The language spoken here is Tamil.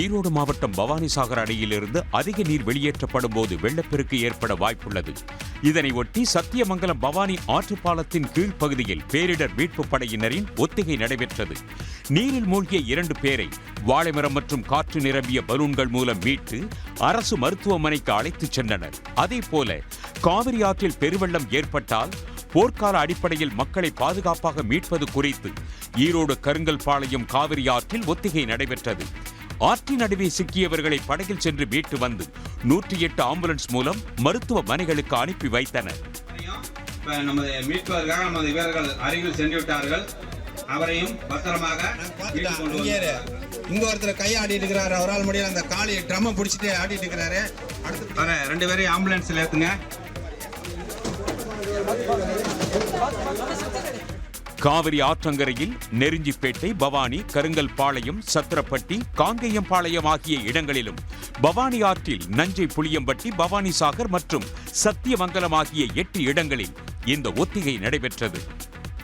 ஈரோடு மாவட்டம் பவானிசாகர் அணையிலிருந்து அதிக நீர் வெளியேற்றப்படும் போது வெள்ளப்பெருக்கு ஏற்பட வாய்ப்புள்ளது. இதனை ஒட்டி சத்தியமங்கலம் பவானி ஆற்றுப்பாலத்தின் கீழ்ப்பகுதியில் பேரிடர் மீட்பு படையினரின் ஒத்திகை நடைபெற்றது. நீரில் மூழ்கிய 2 பேரை வாழைமரம் மற்றும் காற்று நிரம்பிய பலூன்கள் மூலம் மீட்டு அரசு மருத்துவமனைக்கு அழைத்துச் சென்றனர். அதேபோல காவிரி ஆற்றில் பெருவெள்ளம் ஏற்பட்டால் போர்க்கால அடிப்படையில் மக்களை பாதுகாப்பாக மீட்பது குறித்து ஈரோடு கருங்கல்பாளையம் காவிரி ஆற்றில் ஒத்திகை நடைபெற்றது. ஆற்றின் நடுவே சிக்கியவர்களை படகில் சென்று மீட்டு வந்து 108 ஆம்புலன்ஸ் மூலம் மருத்துவமனைகளுக்கு அனுப்பி வைத்தனர். நமது மீட்பதற்காக நமது வீரர்கள் அருகில் சென்று விட்டார்கள். அவரையும் பத்திரமாக இங்க ஒருத்தர் கை ஆடிட்டு இருக்கிறாரு. அவரால் முடியல, அந்த காலி ட்ரம்மை பிடிச்சிட்டு ஆடிட்டு இருக்கிறாரு. அடுத்து 2 பேரையும் ஆம்புலன்ஸ்ல ஏத்துங்க. காவிரி ஆற்றங்கரையில் நெருஞ்சிப்பேட்டை, பவானி, கருங்கல்பாளையம், சத்திரப்பட்டி, காங்கேயம்பாளையம் ஆகிய இடங்களிலும் பவானி ஆற்றில் நஞ்சை புளியம்பட்டி, பவானிசாகர் மற்றும் சத்தியமங்கலம் ஆகிய 8 இடங்களில் இந்த ஒத்திகை நடைபெற்றது.